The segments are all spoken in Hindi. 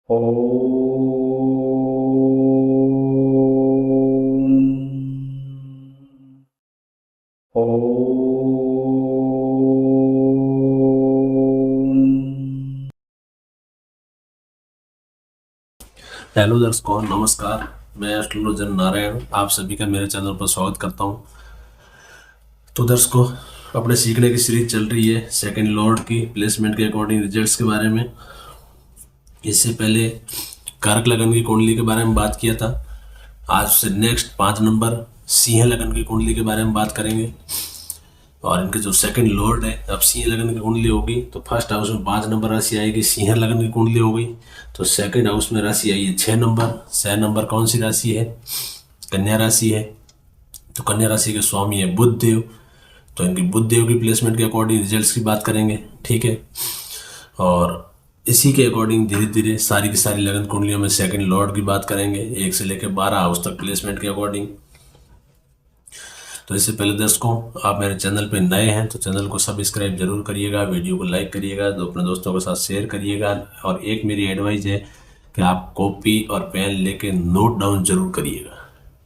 हेलो दर्शकों, नमस्कार। मैं एस्ट्रोलॉजर नारायण आप सभी का मेरे चैनल पर स्वागत करता हूं। तो दर्शकों, अपने सीखने की सीरीज चल रही है सेकंड लॉर्ड की प्लेसमेंट के अकॉर्डिंग रिजल्ट्स के बारे में। इससे पहले कारक लगन की कुंडली के बारे में बात किया था। आज से नेक्स्ट 5 नंबर सिंह लगन की कुंडली के बारे में बात करेंगे। और इनके जो सेकंड लॉर्ड है, अब सिंह लगन की कुंडली होगी तो फर्स्ट हाउस में 5 नंबर राशि आएगी, सिंह लगन की कुंडली हो गई। तो सेकंड हाउस में राशि आई है 6 नंबर। 6 नंबर कौन सी राशि है? कन्या राशि है। तो कन्या राशि के स्वामी है बुध देव। तो इनकी बुध देव की प्लेसमेंट के अकॉर्डिंग रिजल्ट्स की बात करेंगे, ठीक है। और इसी के अकॉर्डिंग धीरे धीरे सारी की सारी लगन कुंडलियों में सेकंड लॉर्ड की बात करेंगे, 1 से लेकर 12 हाउस तक प्लेसमेंट के अकॉर्डिंग। तो इससे पहले दर्शकों, आप मेरे चैनल पे नए हैं तो चैनल को सब्सक्राइब जरूर करिएगा, वीडियो को लाइक करिएगा, तो अपने दोस्तों के साथ शेयर करिएगा। और एक मेरी एडवाइस है कि आप कॉपी और पेन लेके नोट डाउन जरूर करिएगा।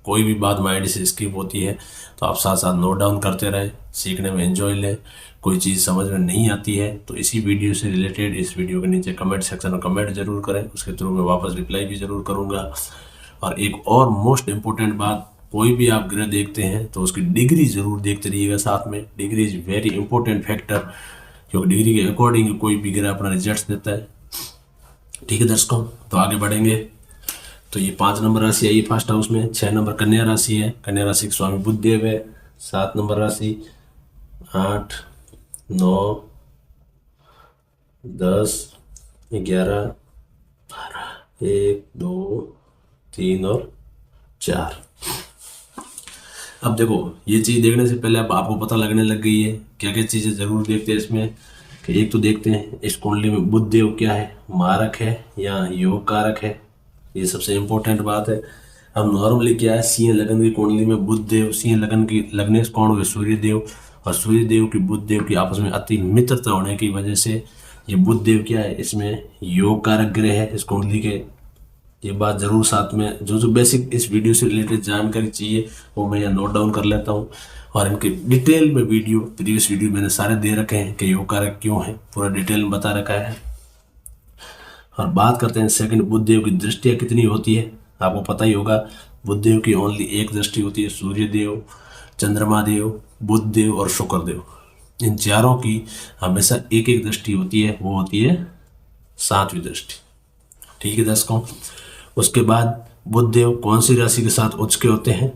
कोई भी बात माइंड से स्किप होती है तो आप साथ साथ नोट डाउन करते रहें, सीखने में एंजॉय लें। कोई चीज़ समझ में नहीं आती है तो इसी वीडियो से रिलेटेड इस वीडियो के नीचे कमेंट सेक्शन में कमेंट जरूर करें, उसके थ्रू मैं वापस रिप्लाई भी जरूर करूँगा। और एक और मोस्ट इम्पोर्टेंट बात, कोई भी आप ग्रह देखते हैं तो उसकी डिग्री जरूर देखते रहिएगा साथ में। Degree is very important factor, क्योंकि डिग्री के अकॉर्डिंग कोई भी ग्रह अपना रिजल्ट देता है, ठीक है दर्शकों। तो आगे बढ़ेंगे। तो ये 5 नंबर राशि आई फर्स्ट हाउस में। 6 नंबर कन्या राशि है। कन्या राशि के स्वामी बुध देव है। 7 नंबर राशि 8, 9, 10, 11, 12, 1, 2, 3 और 4। अब देखो, ये चीज़ देखने से पहले अब आपको पता लगने लग गई है क्या क्या चीज़ें ज़रूर देखते हैं इसमें। कि एक तो देखते हैं इस कुंडली में बुध देव क्या है, मारक है या योग कारक है। ये सबसे इम्पोर्टेंट बात है। अब नॉर्मली क्या है, सिंह लगन की कुंडली में बुध देव, सिंह लगन की लगनेश कौन हुए? सूर्य देव। और सूर्य देव की बुध देव की आपस में अति मित्रता होने की वजह से ये बुध देव क्या है, इसमें योग कारक ग्रह है इस कुंडली के। ये बात जरूर साथ में जो जो बेसिक इस वीडियो से रिलेटेड जानकारी चाहिए वो मैं यहाँ नोट डाउन कर लेता हूँ। और इनके डिटेल में वीडियो, प्रीवियस वीडियो मैंने सारे दे रखे हैं कि योग कारक क्यों है, पूरा डिटेल में बता रखा है। और बात करते हैं सेकंड, बुध देव की दृष्टियाँ कितनी होती है। आपको पता ही होगा, बुध देव की ओनली एक दृष्टि होती है। सूर्य देव, चंद्रमा देव, बुध देव और शुक्र देव, इन चारों की हमेशा एक एक दृष्टि होती है, वो होती है 7वीं दृष्टि, ठीक है दर्शकों। उसके बाद बुध देव कौन सी राशि के साथ उच्च के होते हैं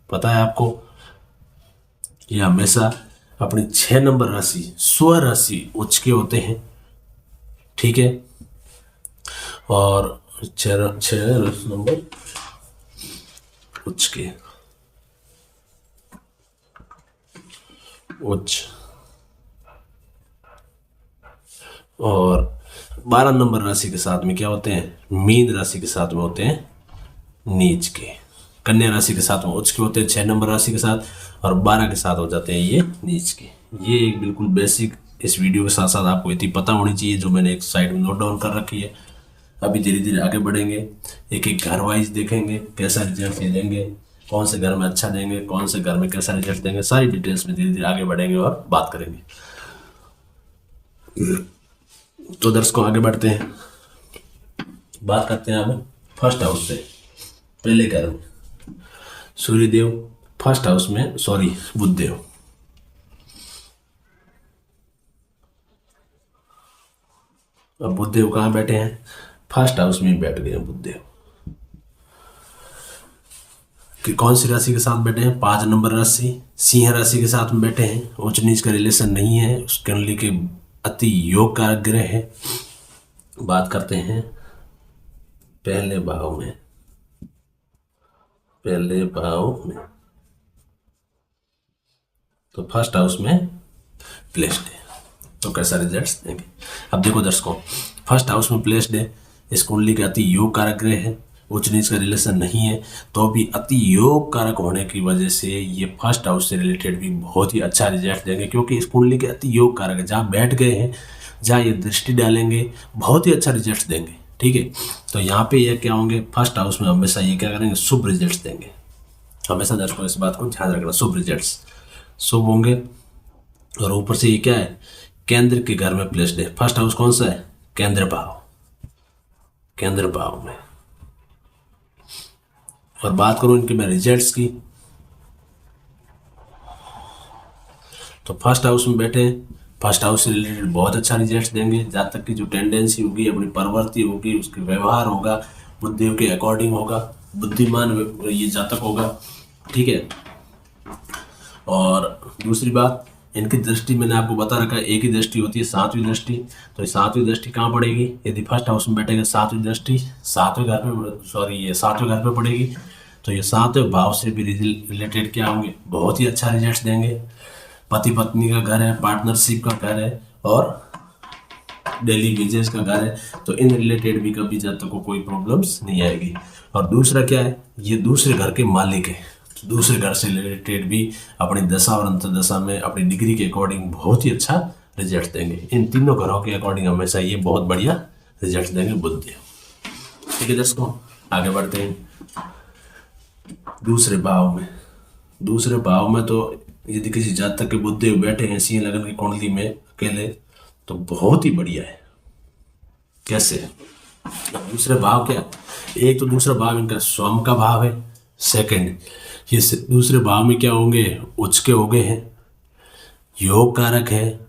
पता है आपको? ये हमेशा अपनी 6 नंबर राशि स्व राशि उच्च के होते हैं, ठीक है। और 6 नंबर उच्च के उच्च, और 12 नंबर राशि के साथ में क्या होते हैं? मीन राशि के साथ में होते हैं नीच के। कन्या राशि के साथ में उच्च के होते हैं 6 नंबर राशि के साथ, और 12 के साथ हो जाते हैं ये नीच के। ये एक बिल्कुल बेसिक इस वीडियो के साथ साथ आपको इतनी पता होनी चाहिए, जो मैंने एक साइड में नोट डाउन कर रखी है। अभी धीरे धीरे आगे बढ़ेंगे, एक एक घर वाइज देखेंगे कैसा रिजल्ट देंगे, कौन से घर में अच्छा देंगे, कौन से घर में कैसा रिजल्ट देंगे, सारी डिटेल्स में धीरे धीरे आगे बढ़ेंगे और बात करेंगे। तो दर्शकों आगे बढ़ते हैं, बात करते हैं अब फर्स्ट हाउस से। पहले घर में सूर्य देव, फर्स्ट हाउस में बुध देव। अब बुध देव कहाँ बैठे हैं? फर्स्ट हाउस में बैठ गए हैं बुध देव। कि कौन सी राशि के साथ बैठे हैं? 5 नंबर राशि सिंह राशि के साथ में बैठे हैं। उच्च नीच का रिलेशन नहीं है, उस कुंडली के अति योग कारक ग्रह है। बात करते हैं पहले भाव में। तो फर्स्ट हाउस में प्लेस्ड है, तो कैसा रिजल्ट्स देंगे। अब देखो दर्शकों, फर्स्ट हाउस में प्लेस्ड है, इस कुंडली के अति योग कारक ग्रह है। उच्च नीच का रिलेशन नहीं है, तो भी अति योग कारक होने की वजह से ये फर्स्ट हाउस से रिलेटेड भी बहुत ही अच्छा रिजल्ट देंगे, क्योंकि इस कुंडली के अति योग कारक है। जहाँ बैठ गए हैं, जहाँ ये दृष्टि डालेंगे, बहुत ही अच्छा रिजल्ट देंगे, ठीक है। तो यहाँ पे ये क्या होंगे, फर्स्ट हाउस में हमेशा ये क्या करेंगे, शुभ रिजल्ट्स देंगे। हमेशा दर्शकों इस बात को ध्यान रखना, शुभ रिजल्ट्स शुभ होंगे। और ऊपर से ये क्या है, केंद्र के घर में प्लेस्ड है। फर्स्ट हाउस कौन सा है, केंद्र भाव, केंद्र भाव में। और बात करूं इनके मैं रिजल्ट्स की, तो फर्स्ट हाउस में बैठे हैं, फर्स्ट हाउस से रिलेटेड बहुत अच्छा रिजल्ट्स देंगे। जातक की जो टेंडेंसी होगी, अपनी प्रवृत्ति होगी, उसके व्यवहार होगा, बुद्धियों के अकॉर्डिंग होगा, बुद्धिमान ये जातक होगा, ठीक है। और दूसरी बात, इनकी दृष्टि मैंने आपको बता रखा है, एक ही दृष्टि होती है, सातवीं दृष्टि। तो ये सातवीं दृष्टि कहाँ पड़ेगी, यदि फर्स्ट हाउस में बैठेगा सातवीं दृष्टि सातवें घर पे, ये सातवें घर पे पड़ेगी, तो ये सातवें भाव से भी रिलेटेड क्या होंगे, बहुत ही अच्छा रिजल्ट देंगे। पति पत्नी का घर है, पार्टनरशिप का घर है, और डेली बिजनेस का घर है, तो इन रिलेटेड भी कभी जातक को कोई प्रॉब्लम्स नहीं आएगी। और दूसरा क्या है, ये दूसरे घर के मालिक है, दूसरे घर से रिलेटेड भी अपनी दशा और अंतर्दशा में अपनी डिग्री के अकॉर्डिंग बहुत ही अच्छा रिजल्ट देंगे। इन तीनों घरों के अकॉर्डिंग हमेशा ये बहुत बढ़िया रिजल्ट देंगे बुद्धि। ठीक है दोस्तों, आगे बढ़ते हैं दूसरे भाव में। दूसरे भाव में तो यदि किसी जातक के बुद्धि बैठे हैं सिंह लगन की कुंडली में अकेले, तो बहुत ही बढ़िया है। कैसे, दूसरे भाव क्या, एक तो दूसरा भाव इनका स्वयं का भाव है, सेकंड ये दूसरे भाव में क्या होंगे, उच्च के हो गए हैं, योग कारक है,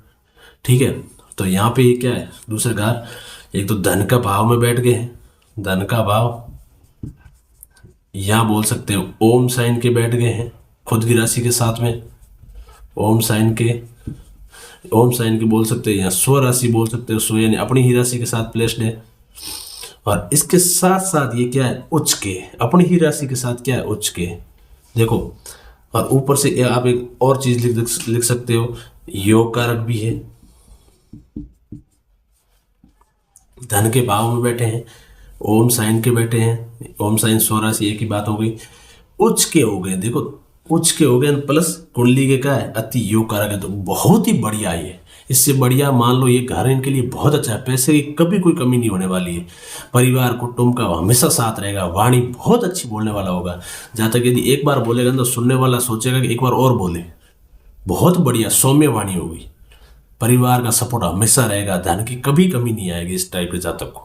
ठीक है। तो यहाँ पे ये क्या है, दूसरे घर, एक तो धन का भाव में बैठ गए हैं, धन का भाव, यहाँ बोल सकते हो ओम साइन के बैठ गए हैं खुद की राशि के साथ में, ओम साइन के बोल सकते हैं, या स्व राशि बोल सकते हो, स्व यानी अपनी ही राशि के साथ प्लेस्ड है। और इसके साथ साथ ये क्या है, उच्च के, अपनी ही राशि के साथ क्या है, उच्च के, देखो। और ऊपर से आप एक और चीज लिख सकते हो, योग कारक भी है, धन के भाव में बैठे हैं, ओम साइन के बैठे हैं, ओम साइन स्व राशि एक ही बात हो गई, उच्च के हो गए, देखो उच्च के हो गए, प्लस कुंडली के क्या है, अति योग कारक है, तो बहुत ही बढ़िया है। इससे बढ़िया मान लो ये घर इनके लिए बहुत अच्छा है, पैसे की कभी कोई कमी नहीं होने वाली है, परिवार कुटुंब का हमेशा साथ रहेगा, वाणी बहुत अच्छी बोलने वाला होगा। जहाँ तक यदि एक बार बोलेगा तो सुनने वाला सोचेगा कि एक बार और बोले, बहुत बढ़िया सौम्य वाणी होगी, परिवार का सपोर्ट हमेशा रहेगा, धन की कभी कमी नहीं आएगी इस टाइप के जातक को।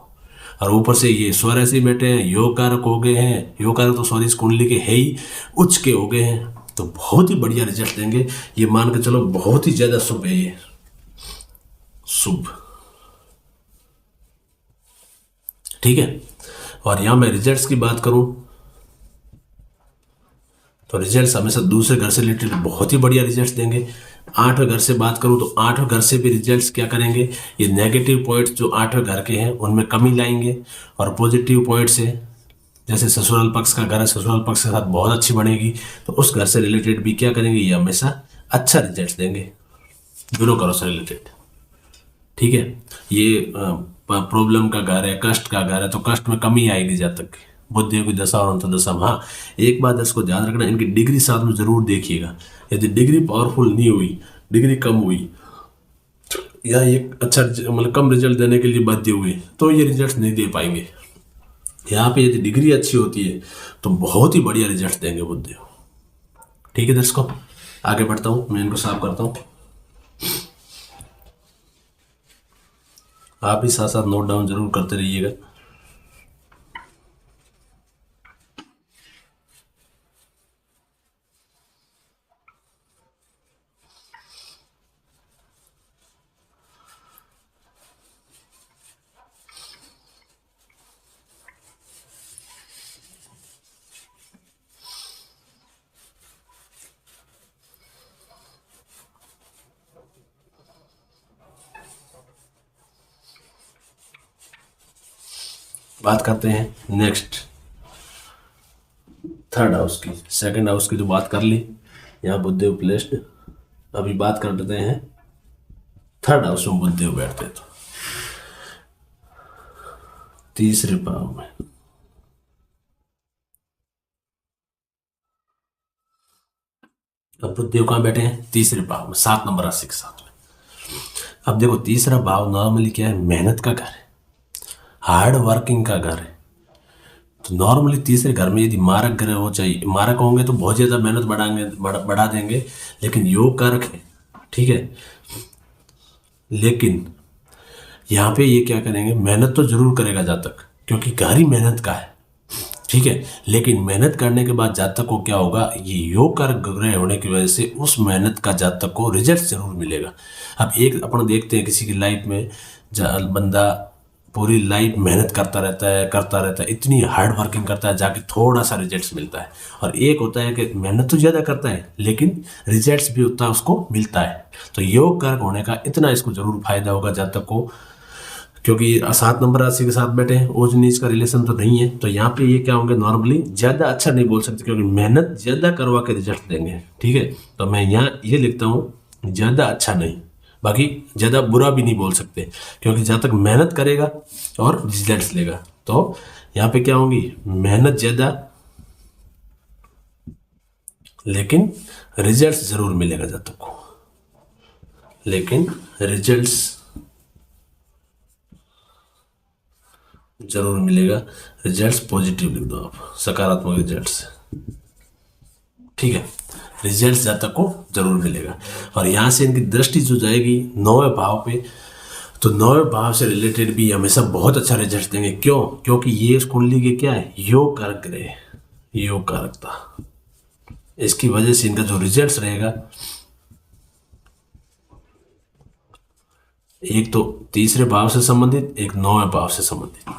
और ऊपर से ये स्वराशि बैठे हैं, योग कारक हो गए हैं, योग कारक तो सॉरी इस कुंडली के है ही, उच्च के हो गए हैं, तो बहुत ही बढ़िया रिजल्ट देंगे। ये मान के चलो बहुत ही ज्यादा शुभ है, ये शुभ, ठीक है। और यहां मैं रिजल्ट्स की बात करूं तो रिजल्ट्स हमेशा दूसरे घर से रिलेटेड बहुत ही बढ़िया रिजल्ट्स देंगे। आठवें घर से बात करूं तो आठवें घर से भी रिजल्ट्स क्या करेंगे, ये नेगेटिव पॉइंट्स जो आठवें घर के हैं उनमें कमी लाएंगे, और पॉजिटिव पॉइंट से, जैसे ससुराल पक्ष का घर है, ससुराल पक्ष के साथ बहुत अच्छी बनेगी, तो उस घर से रिलेटेड भी क्या करेंगे, ये हमेशा अच्छा रिजल्ट देंगे दोनों घरों से रिलेटेड, ठीक है। ये प्रॉब्लम का घर है, कष्ट का घर है, तो कष्ट में कमी आएगी जब तक बुद्धियों की दशा और अंतर्दशा में। हाँ, एक बात इसको ध्यान रखना, इनकी डिग्री साथ में जरूर देखिएगा। यदि डिग्री पावरफुल नहीं हुई, डिग्री कम हुई, या एक अच्छा मतलब कम रिजल्ट देने के लिए बाध्य हुए, तो ये रिजल्ट नहीं दे पाएंगे। यहाँ पे यदि डिग्री अच्छी होती है तो बहुत ही बढ़िया रिजल्ट देंगे बुद्धियों। ठीक है दर्शकों, आगे बढ़ता हूँ, मैं इनको साफ करता हूँ, आप भी साथ साथ नोट डाउन जरूर करते रहिएगा। बात करते हैं नेक्स्ट थर्ड हाउस की। सेकंड हाउस की तो बात कर ली, यहाँ बुद्धदेव प्लेस्ड। अभी बात कर लेते हैं थर्ड हाउस में बुद्धदेव बैठते तो तीसरे भाव में। अब बुद्धदेव कहाँ बैठे हैं, तीसरे भाव में, 7 नंबर राशि के साथ में। अब देखो तीसरा भाव नॉर्मली क्या है, मेहनत का घर है, हार्ड वर्किंग का घर है, तो नॉर्मली तीसरे घर में यदि मारक ग्रह हो, चाहिए मारक होंगे तो बहुत ज़्यादा मेहनत बढ़ा देंगे, लेकिन योग कारक है, ठीक है। लेकिन यहाँ पे ये क्या करेंगे, मेहनत तो जरूर करेगा जातक, क्योंकि घर ही मेहनत का है, ठीक है। लेकिन मेहनत करने के बाद जातक को क्या होगा, ये योग कारक ग्रह होने की वजह से उस मेहनत का जातक को रिजल्ट जरूर मिलेगा। अब एक अपन देखते हैं किसी की लाइफ में बंदा पूरी लाइफ मेहनत करता रहता है, इतनी हार्ड वर्किंग करता है, जाके थोड़ा सा रिजल्ट्स मिलता है। और एक होता है कि मेहनत तो ज़्यादा करता है लेकिन रिजल्ट्स भी उतना उसको मिलता है। तो योग कारक होने का इतना इसको जरूर फायदा होगा जातक को, क्योंकि 7 नंबर राशि के साथ बैठे हैं, ओज नीच का रिलेशन तो नहीं है। तो यहाँ पे ये क्या होंगे, नॉर्मली ज़्यादा अच्छा नहीं बोल सकते, क्योंकि मेहनत ज़्यादा करवा के रिजल्ट देंगे, ठीक है। तो मैं यहाँ ये लिखता हूँ ज़्यादा अच्छा नहीं, बाकी ज़्यादा बुरा भी नहीं बोल सकते, क्योंकि जहाँ तक मेहनत करेगा और रिजल्ट लेगा। तो यहाँ पे क्या होंगी, मेहनत ज़्यादा लेकिन रिजल्ट ज़रूर मिलेगा जातक को, लेकिन रिजल्ट्स जरूर मिलेगा। रिजल्ट्स पॉजिटिव लिख दो आप, सकारात्मक रिजल्ट्स, ठीक है। रिजल्ट्स जातक को जरूर मिलेगा। और यहाँ से इनकी दृष्टि जो जाएगी 9वें भाव पे, तो 9वें भाव से रिलेटेड भी हमेशा बहुत अच्छा रिजल्ट देंगे। क्यों? क्योंकि ये इस कुंडली के क्या है, योग कारक ग्रह है, योग कारकता। इसकी वजह से इनका जो रिजल्ट रहेगा, एक तो तीसरे भाव से संबंधित, एक 9वें भाव से संबंधित,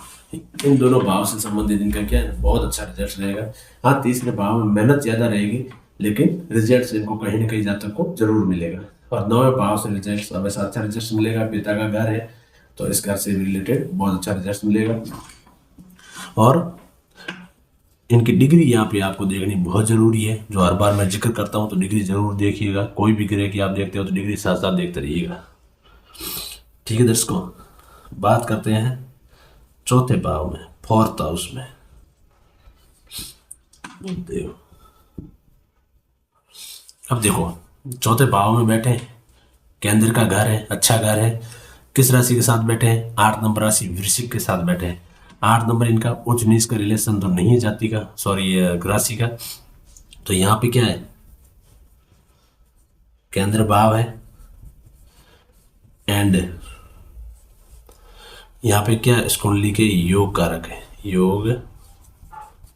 इन दोनों भाव से संबंधित इनका क्या है, बहुत अच्छा रिजल्ट रहेगा। हाँ, तीसरे भाव में मेहनत ज़्यादा रहेगी, लेकिन रिजल्ट इनको कहीं ना कहीं जातक को जरूर मिलेगा। और 9वें भाव से रिजल्ट हमेशा अच्छा रिजल्ट मिलेगा। पिता का घर है तो इस घर से रिलेटेड बहुत अच्छा रिजल्ट मिलेगा। और इनकी डिग्री यहाँ पे आपको देखनी बहुत ज़रूरी है, जो हर बार मैं जिक्र करता हूँ, तो डिग्री ज़रूर देखिएगा। कोई भी ग्रह की आप देखते हो तो डिग्री साथ साथ देखते रहिएगा, ठीक है दर्शकों। बात करते हैं चौथे भाव में, फोर्थ हाउस में। अब देखो, चौथे भाव में बैठे, केंद्र का घर है, अच्छा घर है। किस राशि के साथ बैठे हैं, 8 नंबर राशि वृश्चिक के साथ बैठे हैं। 8 नंबर इनका उच्च नीच का रिलेशन तो नहीं है जाति का, सॉरी राशि का। तो यहाँ पे क्या है, केंद्र भाव है, एंड यहाँ पे क्या है, इस कुंडली के योग कारक है, योग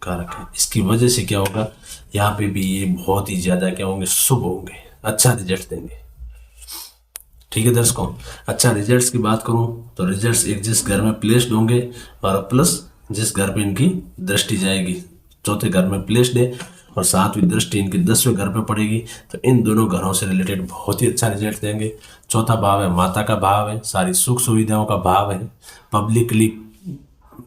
कारक है। इसकी वजह से क्या होगा, यहाँ पे भी ये बहुत ही ज्यादा क्या होंगे, शुभ होंगे, अच्छा रिजल्ट देंगे, ठीक है दर्शकों। अच्छा रिजल्ट्स की बात करूं तो रिजल्ट्स एक जिस घर में प्लेस्ड होंगे, और प्लस जिस घर पे इनकी दृष्टि जाएगी, चौथे घर में प्लेस्ड है और 7वीं दृष्टि इनके 10वें घर पे पड़ेगी, तो इन दोनों घरों से रिलेटेड बहुत ही अच्छा रिजल्ट देंगे। चौथा भाव है, माता का भाव है, सारी सुख सुविधाओं का भाव है। पब्लिकली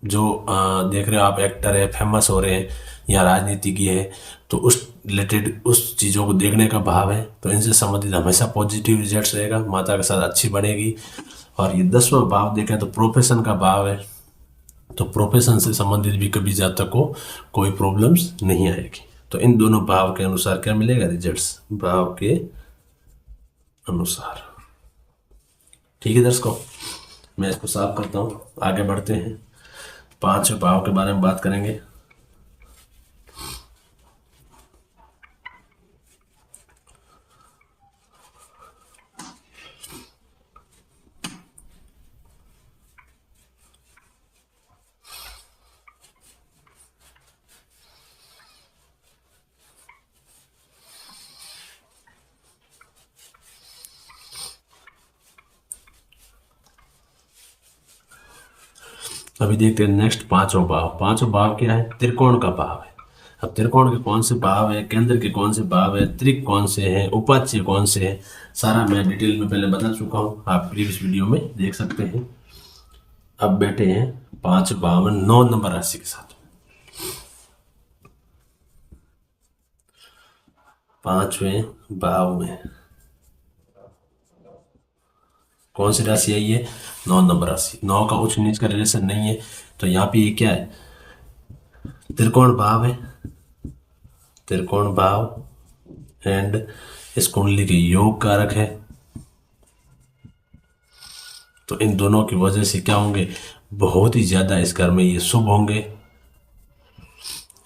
जो देख रहे हो आप, एक्टर है, फेमस हो रहे हैं या राजनीतिज्ञ है, तो उस रिलेटेड उस चीज़ों को देखने का भाव है। तो इनसे संबंधित हमेशा पॉजिटिव रिजल्ट्स रहेगा, माता के साथ अच्छी बनेगी। और ये 10वां भाव देखें तो प्रोफेशन का भाव है, तो प्रोफेशन से संबंधित भी कभी जातक को कोई प्रॉब्लम्स नहीं आएगी। तो इन दोनों भाव के अनुसार क्या मिलेगा, रिजल्ट्स भाव के अनुसार, ठीक है दर्शकों। मैं इसको साफ करता हूँ, आगे बढ़ते हैं, 5वें भाव के बारे में बात करेंगे। अभी देखते हैं नेक्स्ट 5वां भाव। 5वां भाव क्या है, त्रिकोण का भाव है। अब त्रिकोण के कौन से भाव है, केंद्र के कौन से भाव है, त्रिक कौन से हैं, उपाच्य कौन से हैं, सारा मैं डिटेल में पहले बता चुका हूँ, आप प्रीवियस वीडियो में देख सकते हैं। अब बैठे हैं 5 भाव में 9 नंबर राशि के साथ। 5वें भाव में कौन सी राशि आई है, 9 नंबर राशि। 9 का उच्च नीच का रिलेशन नहीं है, तो यहाँ पे ये क्या है, त्रिकोण भाव है, त्रिकोण भाव, एंड इस कुंडली के योग कारक है। तो इन दोनों की वजह से क्या होंगे, बहुत ही ज्यादा इस घर में ये शुभ होंगे।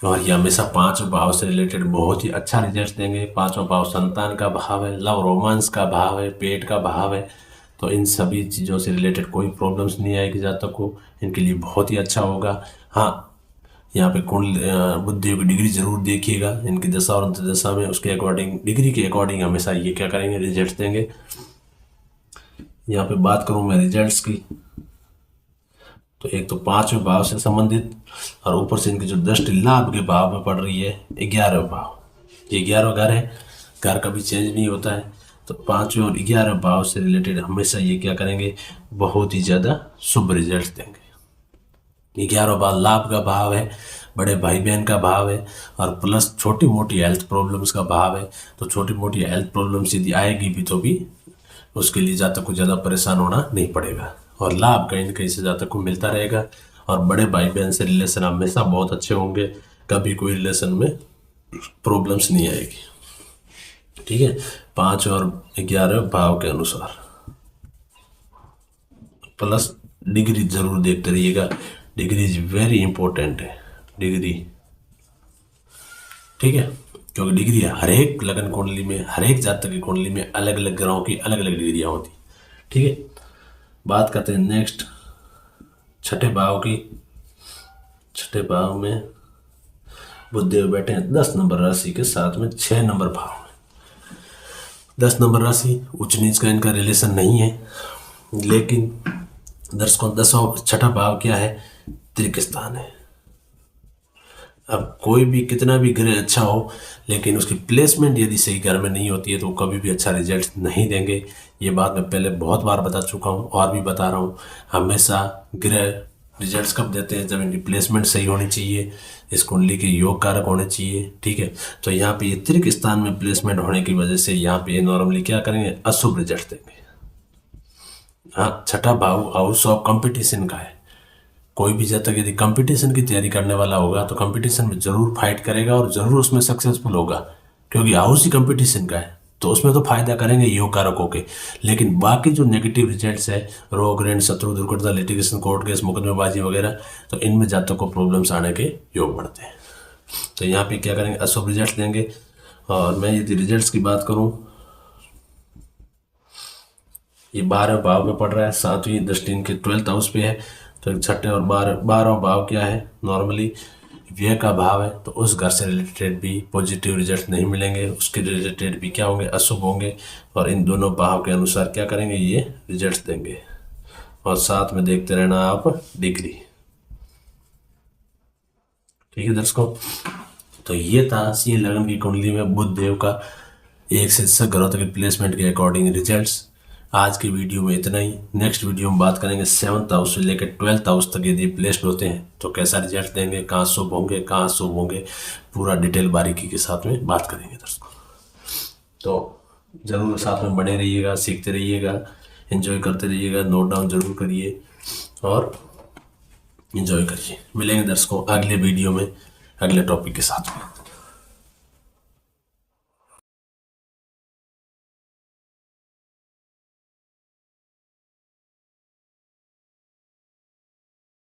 और ये हमेशा पांचों भाव से रिलेटेड बहुत ही अच्छा रिजल्ट देंगे। पांचों भाव संतान का भाव है, लव रोमांस का भाव है, पेट का भाव है। तो इन सभी चीज़ों से रिलेटेड कोई प्रॉब्लम्स नहीं आएगी जातक को, इनके लिए बहुत ही अच्छा होगा। हाँ, यहाँ पे बुद्धि की डिग्री जरूर देखिएगा इनकी दशा और अंतर्दशा में, उसके अकॉर्डिंग डिग्री के अकॉर्डिंग हमेशा ये क्या करेंगे, रिजल्ट देंगे। यहाँ पे बात करूँ मैं रिजल्ट्स की, तो एक तो पांचवें भाव से संबंधित और ऊपर से इनकी जो दृष्टि लाभ के भाव में पड़ रही है 11वें भाव। ये 11वां घर है, घर कभी चेंज नहीं होता है। तो पांचवें और 11वें भाव से रिलेटेड हमेशा ये क्या करेंगे, बहुत ही ज़्यादा शुभ रिजल्ट देंगे। 11वां भाव लाभ का भाव है, बड़े भाई बहन का भाव है, और प्लस छोटी मोटी हेल्थ प्रॉब्लम्स का भाव है। तो छोटी मोटी हेल्थ प्रॉब्लम्स यदि आएगी भी तो भी उसके लिए जातक को ज़्यादा परेशान होना नहीं पड़ेगा, और लाभ कहीं न कहीं से जातक को मिलता रहेगा। और बड़े भाई बहन से रिलेशन हमेशा बहुत अच्छे होंगे, कभी कोई रिलेशन में प्रॉब्लम्स नहीं आएगी। ठीक है, 5 और 11 भाव के अनुसार। प्लस डिग्री जरूर देखते रहिएगा, डिग्री इज वेरी इंपॉर्टेंट है, डिग्री। ठीक है, क्योंकि डिग्री हर एक लगन कुंडली में, हर एक जातक की कुंडली में अलग अलग ग्रहों की अलग अलग डिग्रियां होती। ठीक है, बात करते हैं नेक्स्ट छठे भाव की। छठे भाव में बुधदेव बैठे हैं 10 नंबर राशि के साथ में 6 नंबर भाव में। 10 नंबर राशि उच्च नीच का इनका रिलेशन नहीं है, लेकिन दर्शकों 10वां छठा भाव क्या है, त्रिक स्थान है। अब कोई भी कितना भी ग्रह अच्छा हो, लेकिन उसकी प्लेसमेंट यदि सही घर में नहीं होती है तो कभी भी अच्छा रिजल्ट नहीं देंगे। ये बात मैं पहले बहुत बार बता चुका हूँ और भी बता रहा हूँ। हमेशा ग्रह रिजल्ट्स कब देते हैं, जब इनकी प्लेसमेंट सही होनी चाहिए, इस कुंडली के योग कारक होने चाहिए। ठीक है, तो यहाँ पे ये त्रिक स्थान में प्लेसमेंट होने की वजह से यहाँ पे नॉर्मली क्या करेंगे, अशुभ रिजल्ट देंगे। हाँ, छठा भाव हाउस ऑफ कंपटीशन का है। कोई भी जातक यदि कंपटीशन की तैयारी करने वाला होगा तो कंपटीशन में जरूर फाइट करेगा और जरूर उसमें सक्सेसफुल होगा, क्योंकि हाउस ही कंपटीशन का है। तो उसमें तो फायदा करेंगे योग कारकों के, लेकिन बाकी जो नेगेटिव रिजल्ट्स है, रोग ऋण शत्रु दुर्घटना लिटिगेशन कोर्ट केस मुकदमेबाजी वगैरह, तो इनमें जातक को प्रॉब्लम्स आने के योग बढ़ते हैं। तो यहाँ पे क्या करेंगे, अशुभ रिजल्ट देंगे। और मैं यदि रिजल्ट्स की बात करूँ, ये 12वें भाव में पड़ रहा है, 7वीं दृष्टि इनके 12th हाउस पे है। तो छठे और 12वां भाव क्या है, नॉर्मली व्यय का भाव है। तो उस घर से रिलेटेड भी पॉजिटिव रिजल्ट नहीं मिलेंगे, उसके रिलेटेड भी क्या होंगे, अशुभ होंगे। और इन दोनों भाव के अनुसार क्या करेंगे, ये रिजल्ट देंगे। और साथ में देखते रहना आप डिग्री। ठीक है दर्शकों, तो ये था सिंह लगन की कुंडली में बुध देव का 1 से 6 ग्रहों तक प्लेसमेंट के अकॉर्डिंग रिजल्ट्स। आज की वीडियो में इतना ही। नेक्स्ट वीडियो में बात करेंगे 7th हाउस से लेकर 12th हाउस तक यदि प्लेस्ड होते हैं तो कैसा रिजल्ट देंगे, कहाँ शुभ होंगे, कहाँ अशुभ होंगे, पूरा डिटेल बारीकी के साथ में बात करेंगे दर्शकों। तो ज़रूर साथ में बने रहिएगा, सीखते रहिएगा, एंजॉय करते रहिएगा, नोट डाउन जरूर करिए और एंजॉय करिए। मिलेंगे दर्शकों अगले वीडियो में अगले टॉपिक के साथ में।